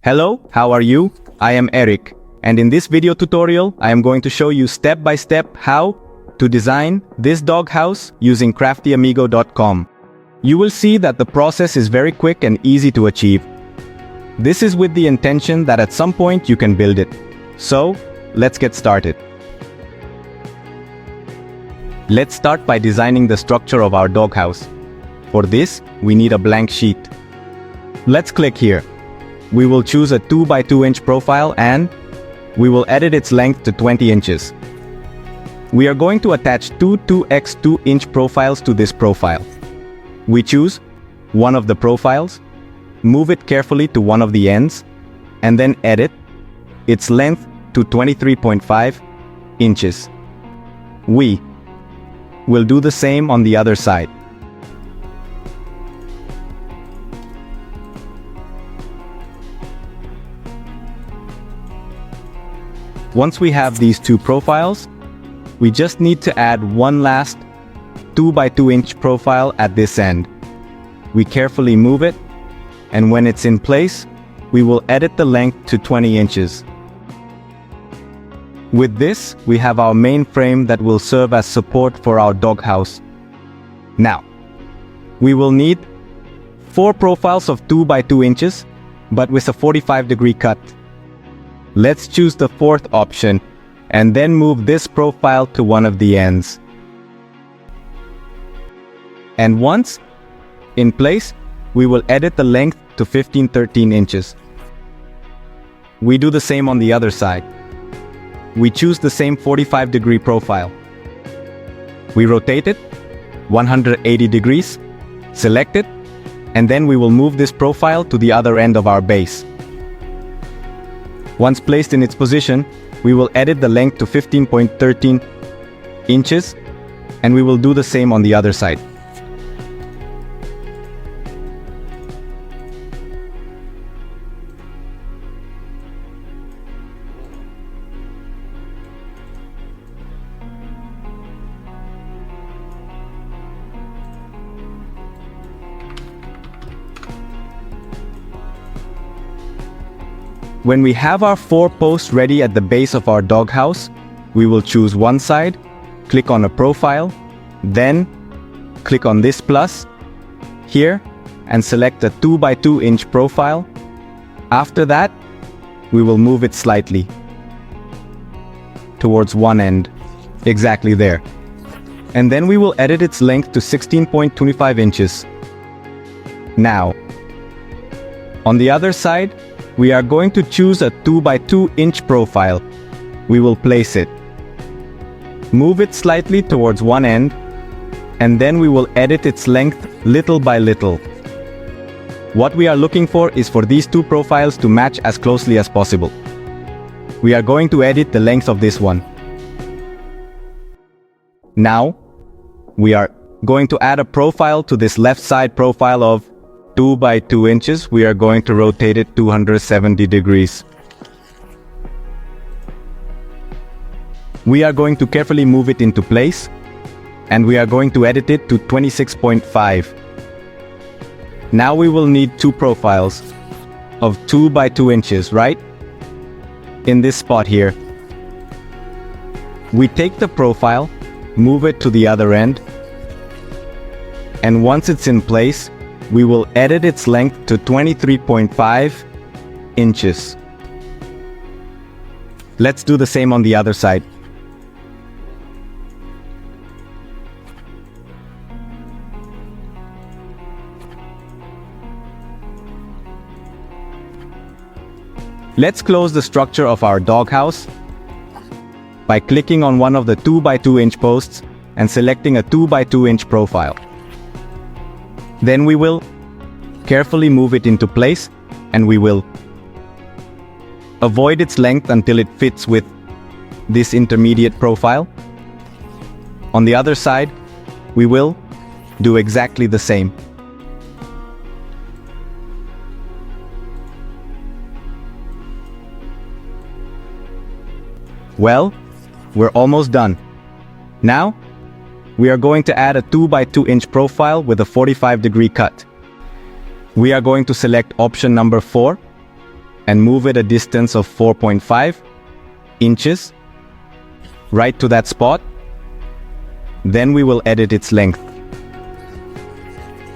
Hello, how are you? I am Eric, and in this video tutorial, I am going to show you step by step how to design this doghouse using craftyamigo.com. You will see that the process is very quick and easy to achieve. This is with the intention that at some point you can build it. So, let's get started. Let's start by designing the structure of our doghouse. For this, we need a blank sheet. Let's click here. We will choose a 2 by 2 inch profile and we will edit its length to 20 inches. We are going to attach two 2x2 inch profiles to this profile. We choose one of the profiles, move it carefully to one of the ends, and then edit its length to 23.5 inches. We will do the same on the other side. Once we have these two profiles, we just need to add one last 2 by 2 inch profile at this end. We carefully move it, and when it's in place, we will edit the length to 20 inches. With this, we have our main frame that will serve as support for our doghouse. Now, we will need 4 profiles of 2 by 2 inches, but with a 45-degree cut. Let's choose the fourth option, and then move this profile to one of the ends. And once in place, we will edit the length to 13 inches. We do the same on the other side. We choose the same 45-degree profile. We rotate it 180 degrees, select it, and then we will move this profile to the other end of our base. Once placed in its position, we will edit the length to 15.13 inches, and we will do the same on the other side. When we have our 4 posts ready at the base of our doghouse, we will choose one side, click on a profile, then click on this plus here and select a 2 by 2 inch profile. After that, we will move it slightly towards one end, exactly there. And then we will edit its length to 16.25 inches. Now, on the other side, we are going to choose a 2 by 2 inch profile. We will place it. Move it slightly towards one end, and then we will edit its length little by little. What we are looking for is for these two profiles to match as closely as possible. We are going to edit the length of this one. Now, we are going to add a profile to this left side profile of 2 by 2 inches. We are going to rotate it 270 degrees. We are going to carefully move it into place, and we are going to edit it to 26.5. Now we will need 2 profiles of 2 by 2 inches, right? In this spot here. We take the profile, move it to the other end, and once it's in place, we will edit its length to 23.5 inches. Let's do the same on the other side. Let's close the structure of our doghouse by clicking on one of the 2 by 2 inch posts and selecting a 2 by 2 inch profile. Then we will carefully move it into place, and we will avoid its length until it fits with this intermediate profile. On the other side, we will do exactly the same. Well, we're almost done. Now, we are going to add a 2 by 2 inch profile with a 45-degree cut. We are going to select option number 4 and move it a distance of 4.5 inches right to that spot. Then we will edit its length.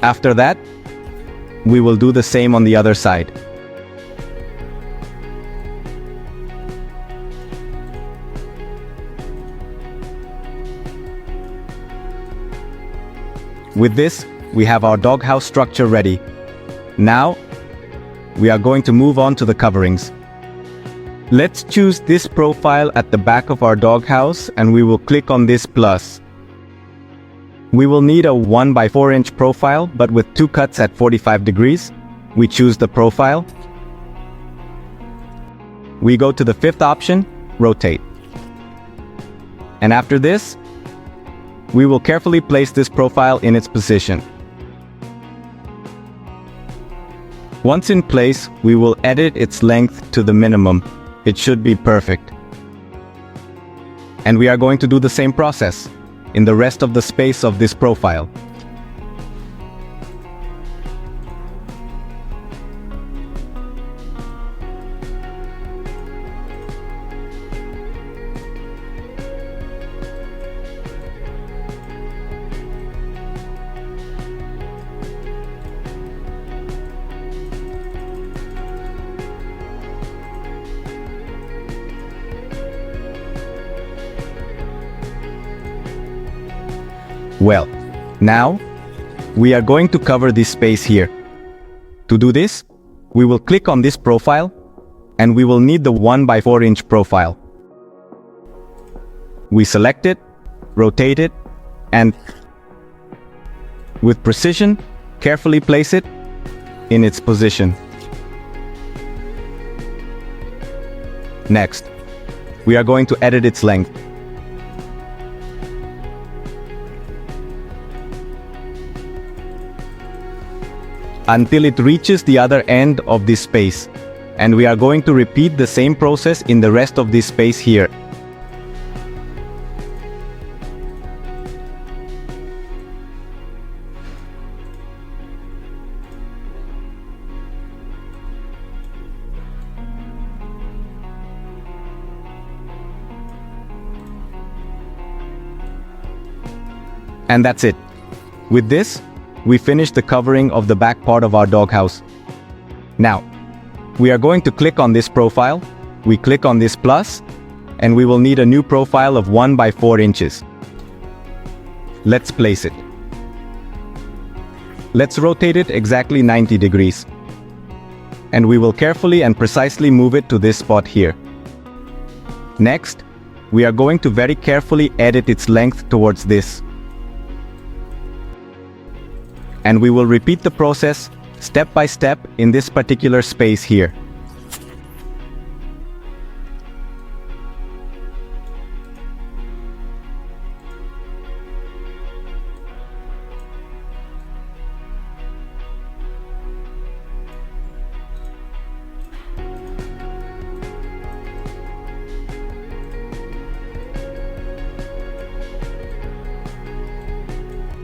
After that, we will do the same on the other side. With this, we have our doghouse structure ready. Now, we are going to move on to the coverings. Let's choose this profile at the back of our doghouse and we will click on this plus. We will need a 1 by 4 inch profile, but with 2 cuts at 45 degrees. We choose the profile. We go to the fifth option, rotate. And after this, we will carefully place this profile in its position. Once in place, we will edit its length to the minimum. It should be perfect. And we are going to do the same process in the rest of the space of this profile. Well, now we are going to cover this space here. To do this, we will click on this profile and we will need the 1 by 4 inch profile. We select it, rotate it, and with precision, carefully place it in its position. Next, we are going to edit its length. Until it reaches the other end of this space. And we are going to repeat the same process in the rest of this space here. And that's it. With this, we finished the covering of the back part of our doghouse. Now, we are going to click on this profile. We click on this plus, and we will need a new profile of 1 by 4 inches. Let's place it. Let's rotate it exactly 90 degrees. And we will carefully and precisely move it to this spot here. Next, we are going to very carefully edit its length towards this. And we will repeat the process step by step in this particular space here.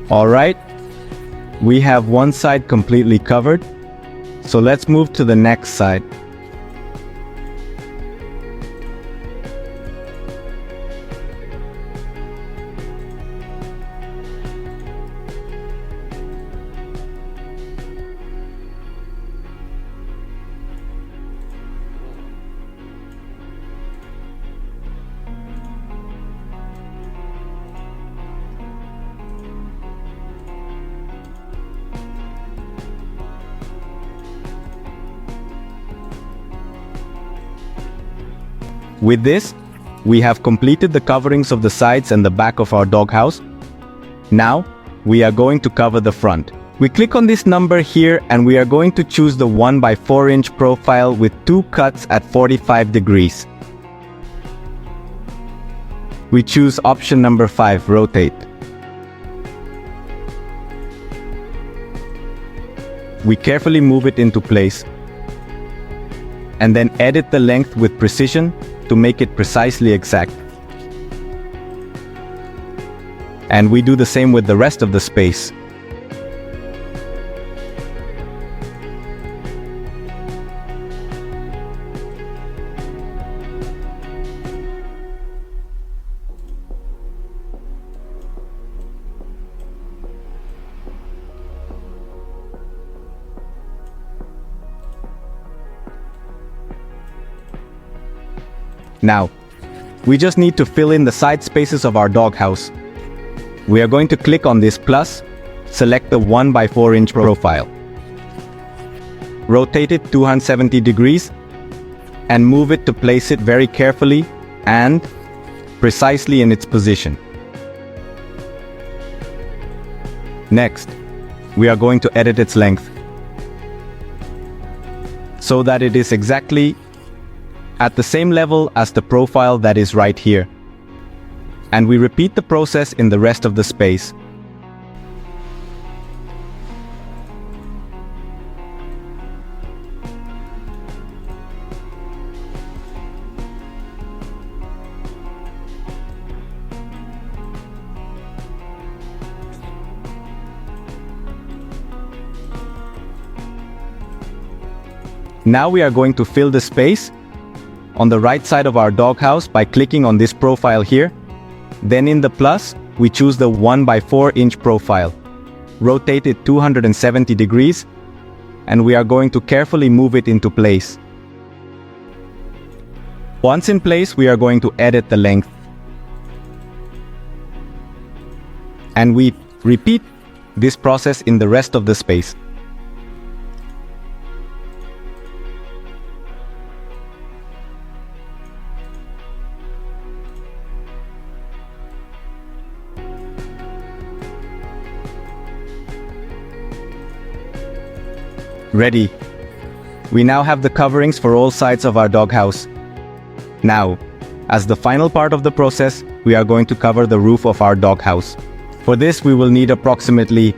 All right. We have one side completely covered, so let's move to the next side. With this, we have completed the coverings of the sides and the back of our doghouse. Now, we are going to cover the front. We click on this number here and we are going to choose the 1 by 4 inch profile with 2 cuts at 45 degrees. We choose option number 5, rotate. We carefully move it into place and then edit the length with precision to make it precisely exact. And we do the same with the rest of the space. Now, we just need to fill in the side spaces of our doghouse. We are going to click on this plus, select the 1 by 4 inch profile. Rotate it 270 degrees and move it to place it very carefully and precisely in its position. Next, we are going to edit its length so that it is exactly at the same level as the profile that is right here. And we repeat the process in the rest of the space. Now we are going to fill the space on the right side of our doghouse by clicking on this profile here. Then in the plus, we choose the 1 by 4 inch profile. Rotate it 270 degrees, and we are going to carefully move it into place. Once in place, we are going to edit the length. And we repeat this process in the rest of the space. Ready. We now have the coverings for all sides of our doghouse. Now, as the final part of the process, we are going to cover the roof of our doghouse. For this, we will need approximately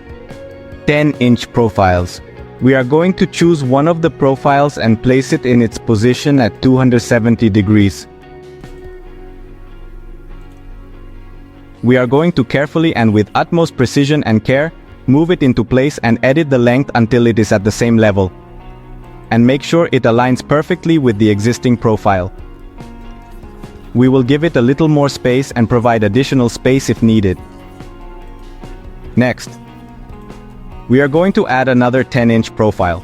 10-inch profiles. We are going to choose one of the profiles and place it in its position at 270 degrees. We are going to carefully and with utmost precision and care move it into place and edit the length until it is at the same level. And make sure it aligns perfectly with the existing profile. We will give it a little more space and provide additional space if needed. Next, we are going to add another 10-inch profile,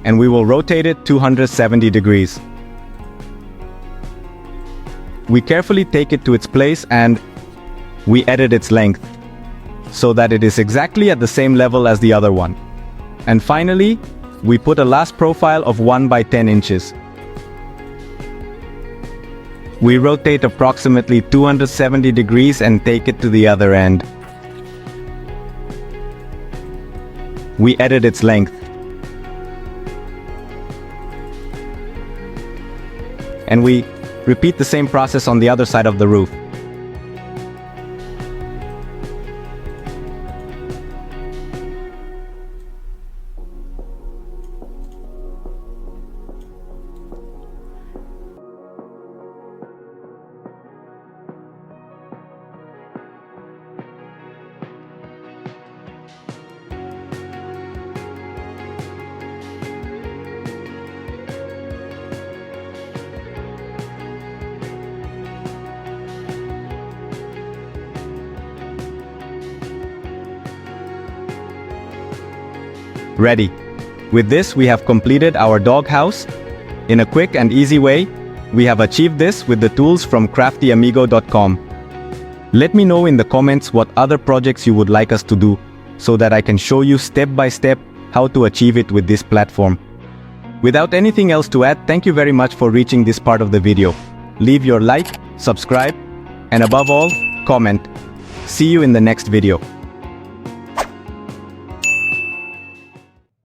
and we will rotate it 270 degrees. We carefully take it to its place and we edit its length so that it is exactly at the same level as the other one. And finally, we put a last profile of 1 by 10 inches. We rotate approximately 270 degrees and take it to the other end. We edit its length. And we repeat the same process on the other side of the roof. Ready. With this, we have completed our doghouse. In a quick and easy way, we have achieved this with the tools from craftyamigo.com. Let me know in the comments what other projects you would like us to do, so that I can show you step by step how to achieve it with this platform. Without anything else to add, thank you very much for reaching this part of the video. Leave your like, subscribe, and above all, comment. See you in the next video.